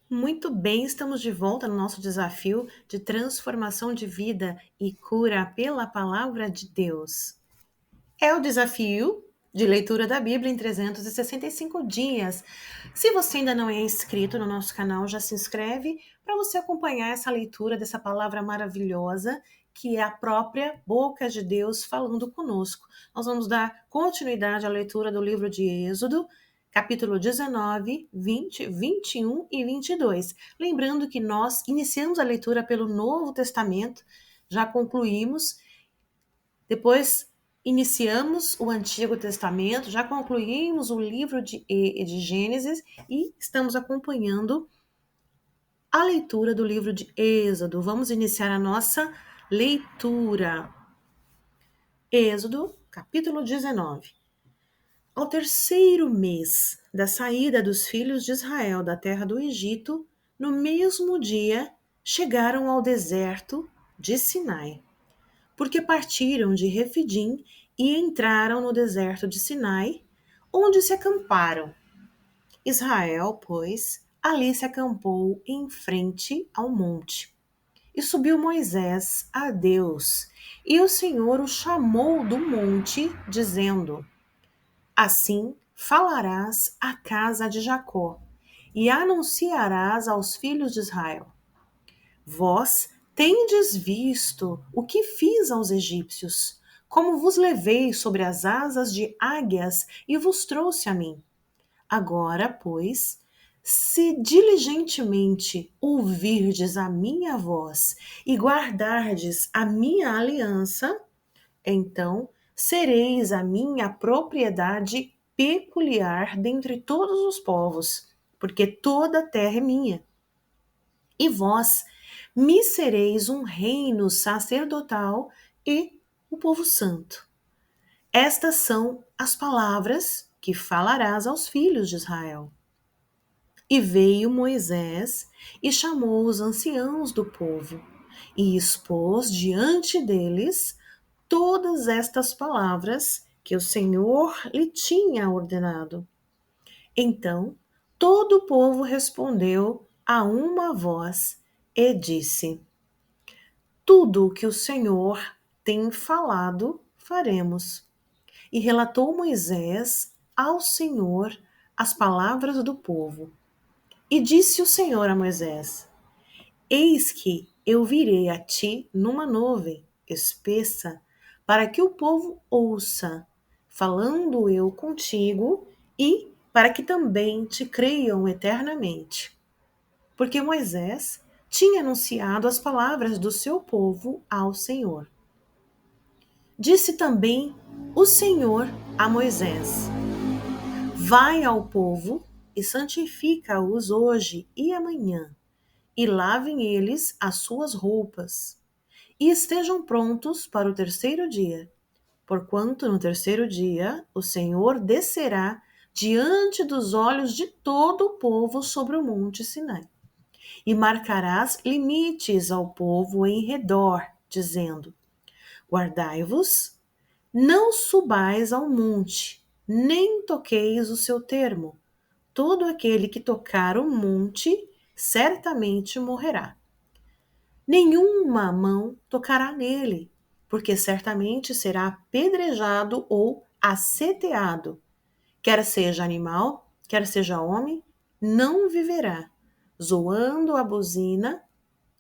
Muito bem, estamos de volta no nosso desafio de transformação de vida e cura pela palavra de Deus. É o desafio de leitura da Bíblia em 365 dias. Se você ainda não é inscrito no nosso canal, já se inscreve para você acompanhar essa leitura dessa palavra maravilhosa que é a própria boca de Deus falando conosco. Nós vamos dar continuidade à leitura do livro de Êxodo, capítulo 19, 20, 21 e 22. Lembrando que nós iniciamos a leitura pelo Novo Testamento, já concluímos, depois iniciamos o Antigo Testamento, já concluímos o livro de Gênesis e estamos acompanhando a leitura do livro de Êxodo. Vamos iniciar a nossa leitura. Êxodo, capítulo 19. Ao terceiro mês da saída dos filhos de Israel da terra do Egito, no mesmo dia chegaram ao deserto de Sinai, porque partiram de Refidim e entraram no deserto de Sinai, onde se acamparam. Israel, pois, ali se acampou em frente ao monte. E subiu Moisés a Deus, e o Senhor o chamou do monte, dizendo: Assim falarás à casa de Jacó, e anunciarás aos filhos de Israel: Vós tendes visto o que fiz aos egípcios, como vos levei sobre as asas de águias e vos trouxe a mim. Agora, pois, se diligentemente ouvirdes a minha voz e guardardes a minha aliança, então sereis a minha propriedade peculiar dentre todos os povos, porque toda a terra é minha. E vós me sereis um reino sacerdotal e o povo santo. Estas são as palavras que falarás aos filhos de Israel. E veio Moisés e chamou os anciãos do povo e expôs diante deles todas estas palavras que o Senhor lhe tinha ordenado. Então todo o povo respondeu a uma voz e disse: Tudo o que o Senhor tem falado, faremos. E relatou Moisés ao Senhor as palavras do povo. E disse o Senhor a Moisés: Eis que eu virei a ti numa nuvem espessa, para que o povo ouça, falando eu contigo, e para que também te creiam eternamente. Porque Moisés tinha anunciado as palavras do seu povo ao Senhor. Disse também o Senhor a Moisés: Vai ao povo e santifica-os hoje e amanhã, e lavem eles as suas roupas, e estejam prontos para o terceiro dia, porquanto no terceiro dia o Senhor descerá diante dos olhos de todo o povo sobre o monte Sinai. E marcarás limites ao povo em redor, dizendo: Guardai-vos, não subais ao monte, nem toqueis o seu termo. Todo aquele que tocar o monte certamente morrerá. Nenhuma mão tocará nele, porque certamente será apedrejado ou aceteado. Quer seja animal, quer seja homem, não viverá. Zoando a buzina,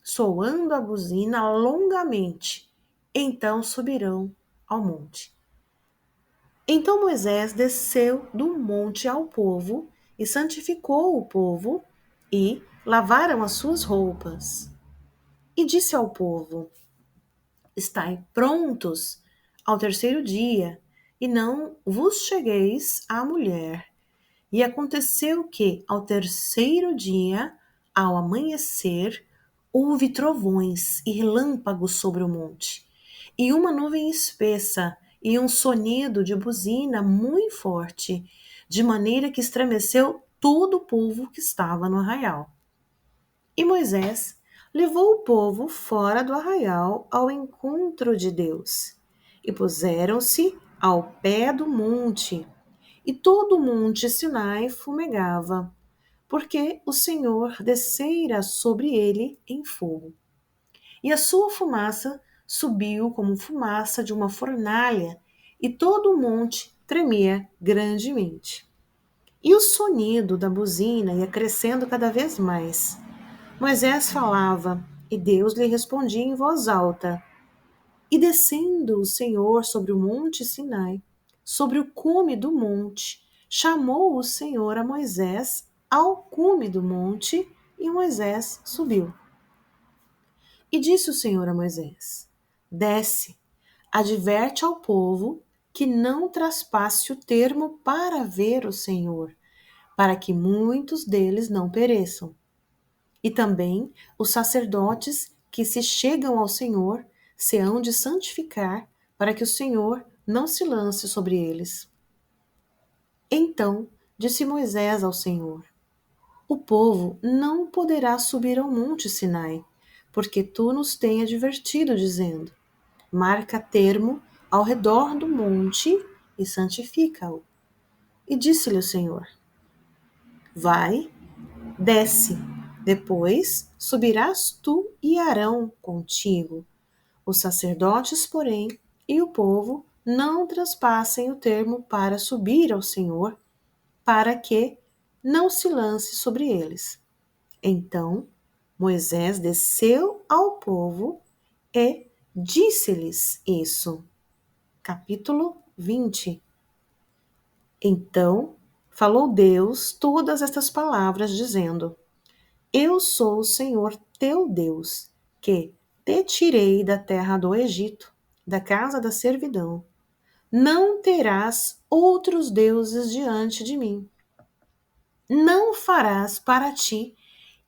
soando a buzina longamente. Então subirão ao monte. Então Moisés desceu do monte ao povo e santificou o povo e lavaram as suas roupas. E disse ao povo: Estai prontos ao terceiro dia, e não vos chegueis à mulher. E aconteceu que, ao terceiro dia, ao amanhecer, houve trovões e relâmpagos sobre o monte, e uma nuvem espessa, e um sonido de buzina muito forte, de maneira que estremeceu todo o povo que estava no arraial. E Moisés levou o povo fora do arraial ao encontro de Deus. E puseram-se ao pé do monte, e todo o monte Sinai fumegava, porque o Senhor descera sobre ele em fogo. E a sua fumaça subiu como fumaça de uma fornalha, e todo o monte tremia grandemente. E o sonido da buzina ia crescendo cada vez mais. Moisés falava, e Deus lhe respondia em voz alta. E descendo o Senhor sobre o monte Sinai, sobre o cume do monte, chamou o Senhor a Moisés ao cume do monte, e Moisés subiu. E disse o Senhor a Moisés: Desce, adverte ao povo que não traspasse o termo para ver o Senhor, para que muitos deles não pereçam. E também os sacerdotes que se chegam ao Senhor se hão de santificar, para que o Senhor não se lance sobre eles. Então disse Moisés ao Senhor: O povo não poderá subir ao monte Sinai, porque tu nos tens advertido, dizendo: Marca termo ao redor do monte e santifica-o. E disse-lhe o Senhor: Vai, desce, depois subirás tu e Arão contigo. Os sacerdotes, porém, e o povo não traspassem o termo para subir ao Senhor, para que não se lance sobre eles. Então Moisés desceu ao povo e disse-lhes isso. Capítulo 20. Então falou Deus todas estas palavras, dizendo: Eu sou o Senhor teu Deus, que te tirei da terra do Egito, da casa da servidão. Não terás outros deuses diante de mim. Não farás para ti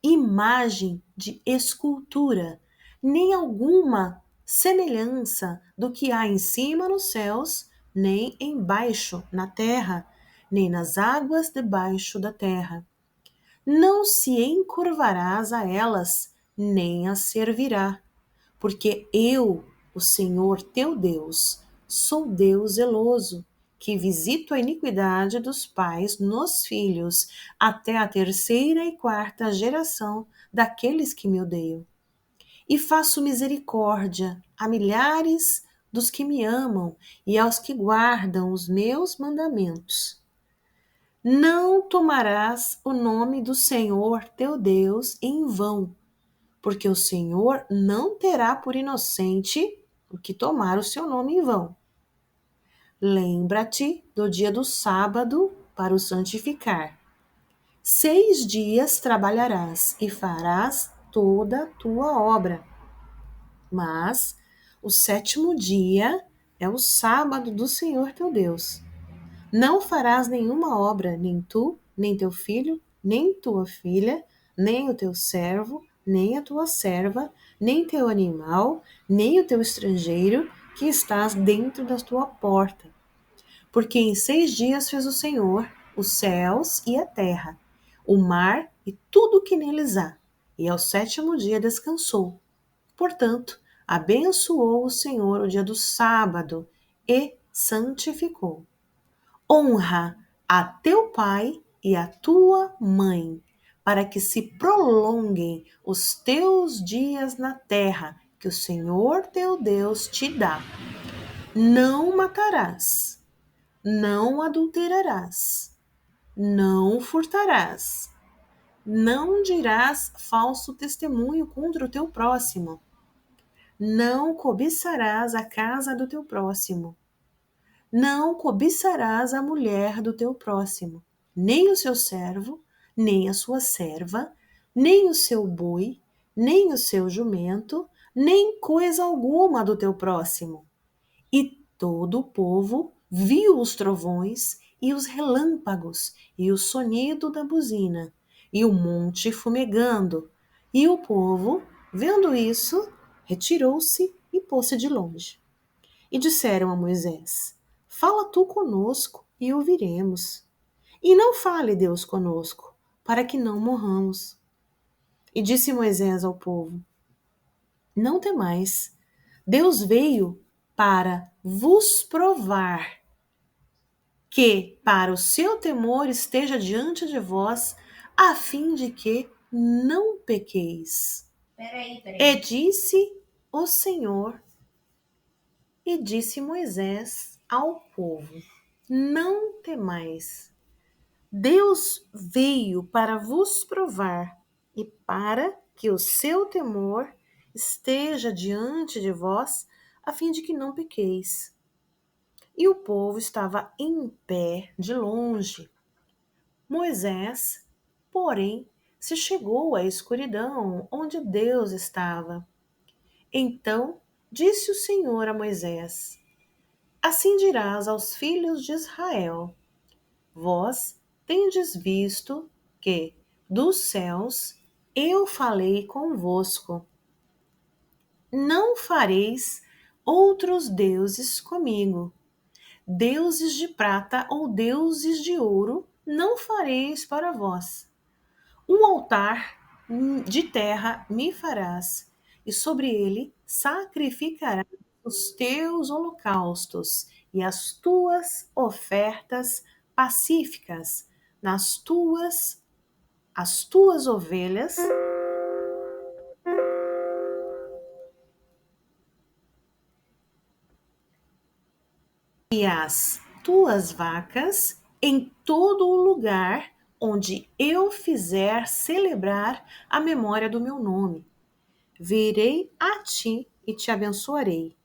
imagem de escultura, nem alguma semelhança do que há em cima nos céus, nem embaixo na terra, nem nas águas debaixo da terra. Não se encurvarás a elas, nem as servirá, porque eu, o Senhor teu Deus, sou Deus zeloso, que visito a iniquidade dos pais nos filhos, até a terceira e quarta geração daqueles que me odeiam. E faço misericórdia a milhares dos que me amam e aos que guardam os meus mandamentos. Não tomarás o nome do Senhor teu Deus em vão, porque o Senhor não terá por inocente o que tomar o seu nome em vão. Lembra-te do dia do sábado para o santificar. 6 dias trabalharás e farás toda a tua obra. Mas o 7º dia é o sábado do Senhor teu Deus. Não farás nenhuma obra, nem tu, nem teu filho, nem tua filha, nem o teu servo, nem a tua serva, nem teu animal, nem o teu estrangeiro que estás dentro da tua porta. Porque em 6 dias fez o Senhor os céus e a terra, o mar e tudo o que neles há, e ao 7º dia descansou. Portanto, abençoou o Senhor o dia do sábado e santificou. Honra a teu pai e a tua mãe, para que se prolonguem os teus dias na terra que o Senhor teu Deus te dá. Não matarás, não adulterarás, não furtarás, não dirás falso testemunho contra o teu próximo, não cobiçarás a casa do teu próximo. Não cobiçarás a mulher do teu próximo, nem o seu servo, nem a sua serva, nem o seu boi, nem o seu jumento, nem coisa alguma do teu próximo. E todo o povo viu os trovões e os relâmpagos e o sonido da buzina e o monte fumegando. E o povo, vendo isso, retirou-se e pôs-se de longe. E disseram a Moisés: Fala tu conosco e ouviremos. E não fale Deus conosco, para que não morramos. E disse Moisés ao povo: Não temais, Deus veio para vos provar que, para o seu temor esteja diante de vós, a fim de que não pequeis. Peraí. E disse o Senhor, e disse Moisés ao povo: Não temais. Deus veio para vos provar e para que o seu temor esteja diante de vós, a fim de que não pequeis. E o povo estava em pé de longe. Moisés, porém, se chegou à escuridão onde Deus estava. Então disse o Senhor a Moisés: Assim dirás aos filhos de Israel: Vós tendes visto que dos céus eu falei convosco. Não fareis outros deuses comigo. Deuses de prata ou deuses de ouro não fareis para vós. Um altar de terra me farás, e sobre ele sacrificarás os teus holocaustos e as tuas ofertas pacíficas, as tuas ovelhas e as tuas vacas em todo o lugar onde eu fizer celebrar a memória do meu nome. Virei a ti e te abençoarei.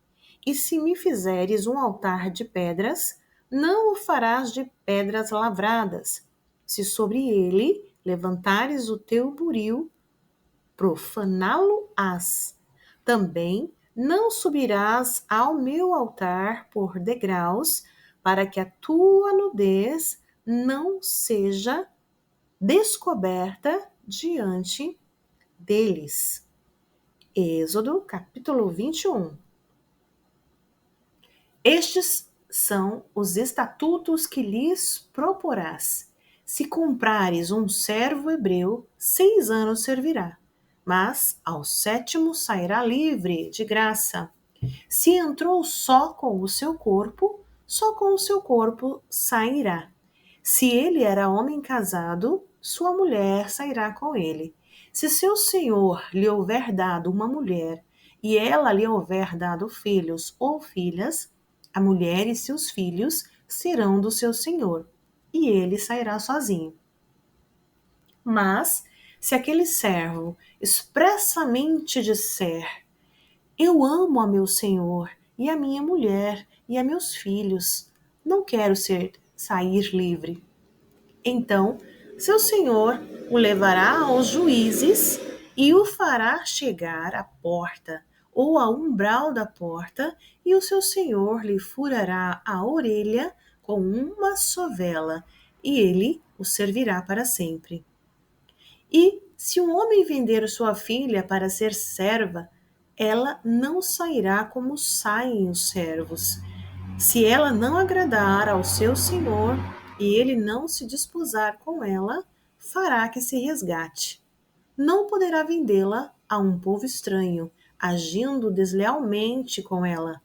E se me fizeres um altar de pedras, não o farás de pedras lavradas. Se sobre ele levantares o teu buril, profaná-lo-ás. Também não subirás ao meu altar por degraus, para que a tua nudez não seja descoberta diante deles. Êxodo, capítulo 21. Estes são os estatutos que lhes proporás. Se comprares um servo hebreu, 6 anos servirá, mas ao 7º sairá livre, de graça. Se entrou só com o seu corpo, só com o seu corpo sairá. Se ele era homem casado, sua mulher sairá com ele. Se seu senhor lhe houver dado uma mulher, e ela lhe houver dado filhos ou filhas, a mulher e seus filhos serão do seu senhor, e ele sairá sozinho. Mas, se aquele servo expressamente disser: Eu amo a meu senhor, e a minha mulher, e a meus filhos, não quero sair livre. Então, seu senhor o levará aos juízes e o fará chegar à porta ou ao umbral da porta, e o seu senhor lhe furará a orelha com uma sovela, e ele o servirá para sempre. E se um homem vender sua filha para ser serva, ela não sairá como saem os servos. Se ela não agradar ao seu senhor e ele não se disposar com ela, fará que se resgate. Não poderá vendê-la a um povo estranho, agindo deslealmente com ela.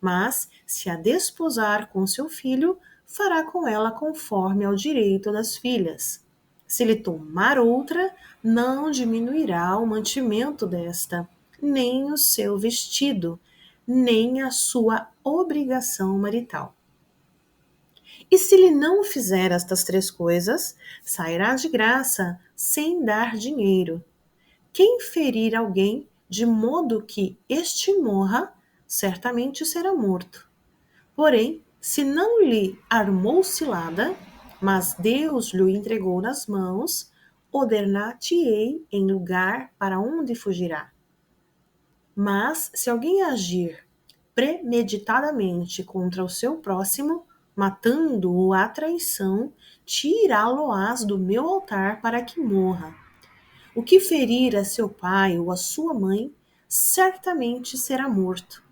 Mas, se a desposar com seu filho, fará com ela conforme ao direito das filhas. Se lhe tomar outra, não diminuirá o mantimento desta, nem o seu vestido, nem a sua obrigação marital. E se lhe não fizer estas 3 coisas, sairá de graça, sem dar dinheiro. Quem ferir alguém de modo que este morra, certamente será morto. Porém, se não lhe armou cilada, mas Deus lhe entregou nas mãos, ordenar-te-ei em lugar para onde fugirá. Mas se alguém agir premeditadamente contra o seu próximo, matando-o à traição, tirá-lo-ás do meu altar para que morra. O que ferir a seu pai ou a sua mãe, certamente será morto.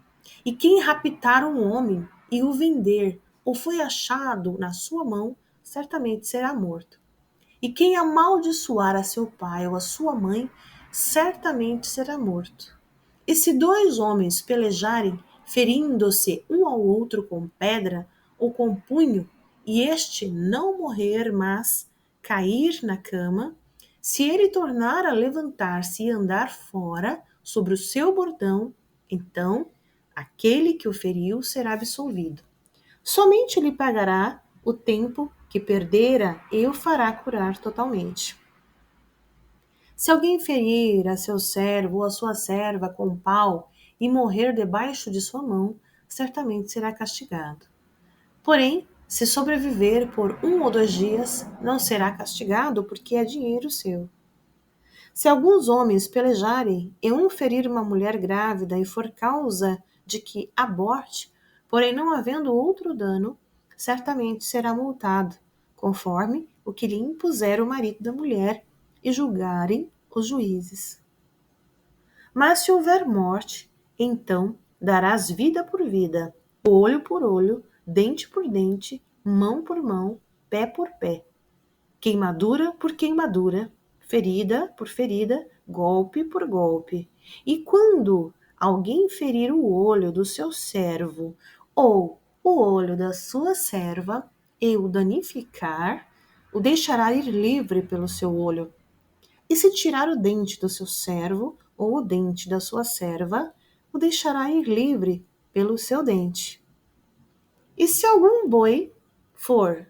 E quem raptar um homem e o vender, ou foi achado na sua mão, certamente será morto. E quem amaldiçoar a seu pai ou a sua mãe, certamente será morto. E se 2 homens pelejarem, ferindo-se um ao outro com pedra ou com punho, e este não morrer, mas cair na cama, Se ele tornar a levantar-se e andar fora sobre o seu bordão, então aquele que o feriu será absolvido. Somente lhe pagará o tempo que perdera e o fará curar totalmente. Se alguém ferir a seu servo ou a sua serva com um pau e morrer debaixo de sua mão, certamente será castigado. Porém, se sobreviver por 1 ou 2 dias, não será castigado, porque é dinheiro seu. Se alguns homens pelejarem e um ferir uma mulher grávida e for causa de que aborte, porém não havendo outro dano, certamente será multado, conforme o que lhe impuser o marido da mulher e julgarem os juízes. Mas se houver morte, então darás vida por vida, olho por olho, dente por dente, mão por mão, pé por pé, queimadura por queimadura, ferida por ferida, golpe por golpe. E quando alguém ferir o olho do seu servo ou o olho da sua serva e o danificar, o deixará ir livre pelo seu olho. E se tirar o dente do seu servo ou o dente da sua serva, o deixará ir livre pelo seu dente. E se algum boi for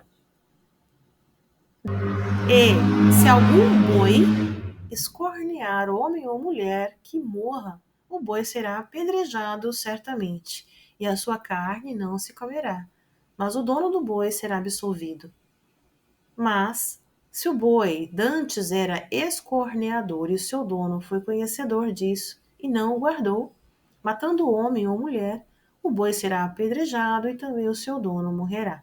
se algum boi escornear homem ou mulher que morra, o boi será apedrejado certamente, e a sua carne não se comerá, mas o dono do boi será absolvido. Mas, se o boi dantes era escorneador e o seu dono foi conhecedor disso e não o guardou, matando o homem ou mulher, o boi será apedrejado e também o seu dono morrerá.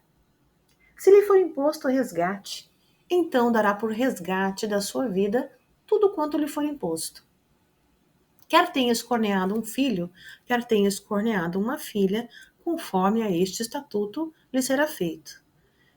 Se lhe for imposto resgate, então dará por resgate da sua vida tudo quanto lhe for imposto. Quer tenha escorneado um filho, quer tenha escorneado uma filha, conforme a este estatuto lhe será feito.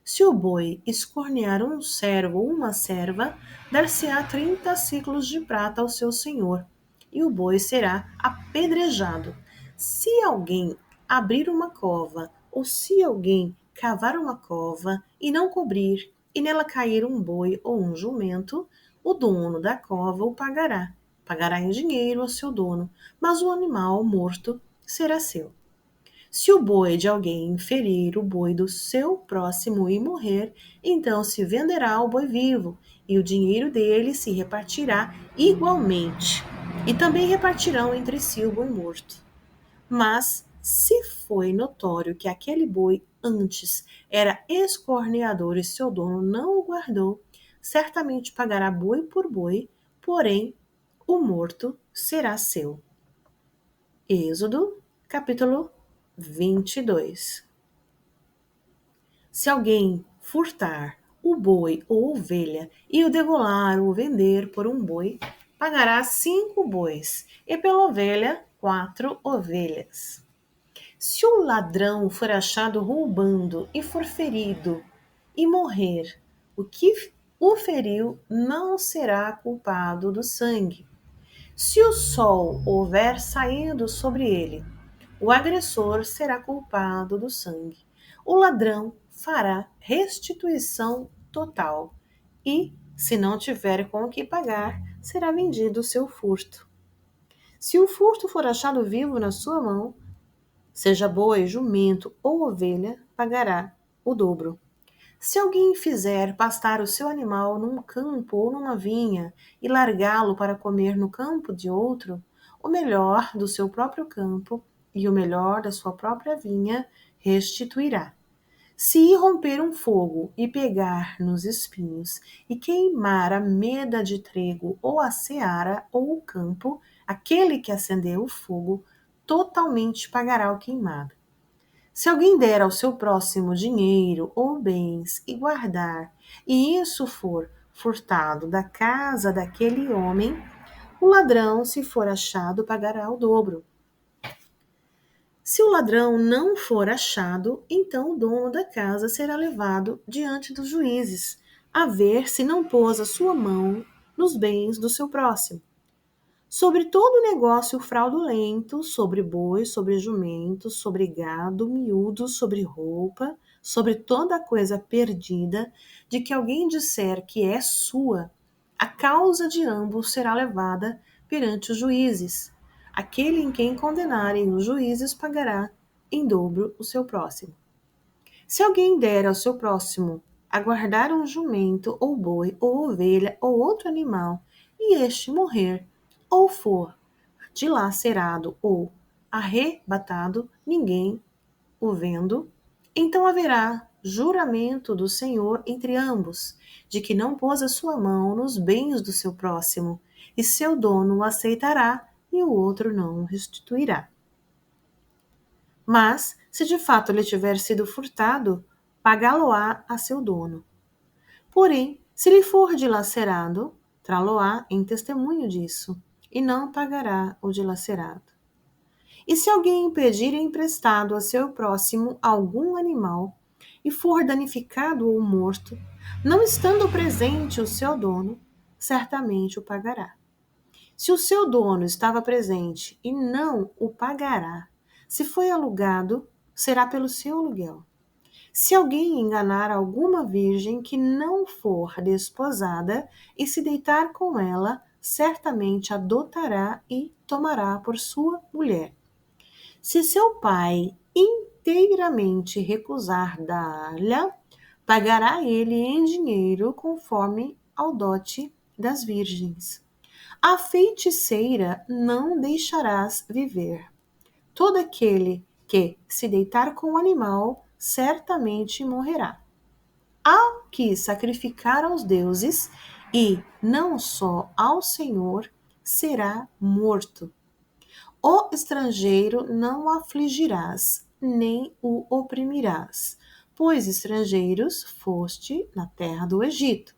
Se o boi escornear um servo ou uma serva, dar-se-á 30 ciclos de prata ao seu senhor, e o boi será apedrejado. Se alguém abrir uma cova, ou se alguém cavar uma cova e não cobrir, e nela cair um boi ou um jumento, o dono da cova o pagará. Pagará em dinheiro ao seu dono, mas o animal morto será seu. Se o boi de alguém ferir o boi do seu próximo e morrer, então se venderá o boi vivo, e o dinheiro dele se repartirá igualmente. E também repartirão entre si o boi morto. Mas, se foi notório que aquele boi antes era escorneador e seu dono não o guardou, certamente pagará boi por boi, porém o morto será seu. Êxodo, capítulo 22. Se alguém furtar o boi ou ovelha e o degolar ou vender por um boi, pagará 5 bois, e pela ovelha 4 ovelhas. Se o ladrão for achado roubando e for ferido e morrer, o que o feriu não será culpado do sangue. Se o sol houver saído sobre ele, o agressor será culpado do sangue. O ladrão fará restituição total e, se não tiver com o que pagar, será vendido o seu furto. Se o furto for achado vivo na sua mão, seja boi, jumento ou ovelha, pagará o dobro. Se alguém fizer pastar o seu animal num campo ou numa vinha e largá-lo para comer no campo de outro, o melhor do seu próprio campo e o melhor da sua própria vinha restituirá. Se irromper um fogo e pegar nos espinhos e queimar a meda de trigo ou a seara ou o campo, aquele que acendeu o fogo totalmente pagará o queimado. Se alguém der ao seu próximo dinheiro ou bens e guardar, e isso for furtado da casa daquele homem, o ladrão, se for achado, pagará o dobro. Se o ladrão não for achado, então o dono da casa será levado diante dos juízes, a ver se não pôs a sua mão nos bens do seu próximo. Sobre todo negócio fraudulento, sobre boi, sobre jumento, sobre gado, miúdo, sobre roupa, sobre toda coisa perdida, de que alguém disser que é sua, A causa de ambos será levada perante os juízes. Aquele em quem condenarem os juízes pagará em dobro o seu próximo. Se alguém der ao seu próximo a guardar um jumento, ou boi, ou ovelha, ou outro animal, e este morrer, ou for dilacerado ou arrebatado, ninguém o vendo, então haverá juramento do Senhor entre ambos, de que não pôs a sua mão nos bens do seu próximo, e seu dono o aceitará e o outro não o restituirá. Mas, se de fato lhe tiver sido furtado, pagá-lo-á a seu dono. Porém, se lhe for dilacerado, trá-lo-á em testemunho disso, e não pagará o dilacerado. E se alguém pedir emprestado a seu próximo algum animal, e for danificado ou morto, não estando presente o seu dono, certamente o pagará. Se o seu dono estava presente e não o pagará, se foi alugado, será pelo seu aluguel. Se alguém enganar alguma virgem que não for desposada e se deitar com ela, certamente adotará e tomará por sua mulher. Se seu pai inteiramente recusar dar-lhe, pagará ele em dinheiro conforme ao dote das virgens. A feiticeira não deixarás viver. Todo aquele que se deitar com o animal certamente morrerá. Ao que sacrificar aos deuses, e não só ao Senhor, será morto. O estrangeiro não afligirás, nem o oprimirás, pois estrangeiros foste na terra do Egito.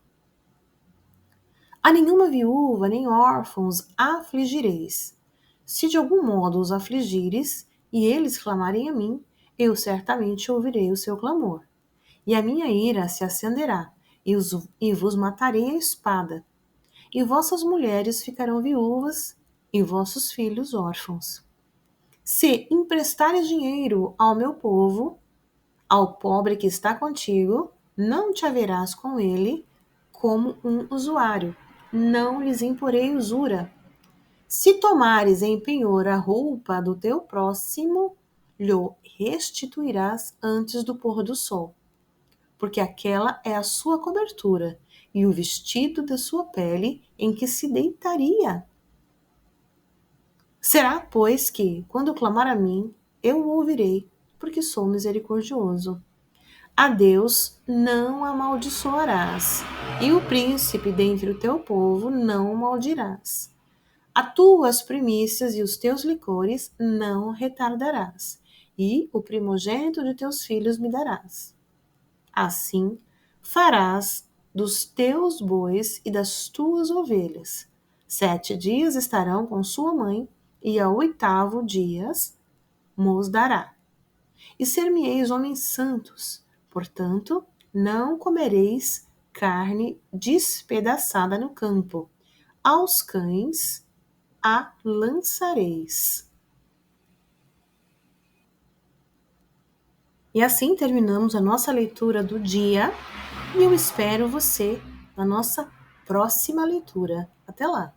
A nenhuma viúva nem órfãos afligireis. Se de algum modo os afligires, e eles clamarem a mim, eu certamente ouvirei o seu clamor. E a minha ira se acenderá, e vos matarei a espada. E vossas mulheres ficarão viúvas, e vossos filhos órfãos. Se emprestares dinheiro ao meu povo, ao pobre que está contigo, não te haverás com ele como um usuário, não lhes imporei usura. Se tomares em penhor a roupa do teu próximo, lhe restituirás antes do pôr do sol, porque aquela é a sua cobertura e o vestido da sua pele em que se deitaria. Será, pois, que, quando clamar a mim, eu o ouvirei, porque sou misericordioso. A Deus não amaldiçoarás, e o príncipe dentre o teu povo não maldirás. As tuas primícias e os teus licores não retardarás, e o primogênito de teus filhos me darás. Assim farás dos teus bois e das tuas ovelhas. 7 dias estarão com sua mãe, e ao 8º dia mos dará. E ser-me-eis homens santos, portanto, não comereis carne despedaçada no campo. Aos cães a lançareis. E assim terminamos a nossa leitura do dia, e eu espero você na nossa próxima leitura. Até lá!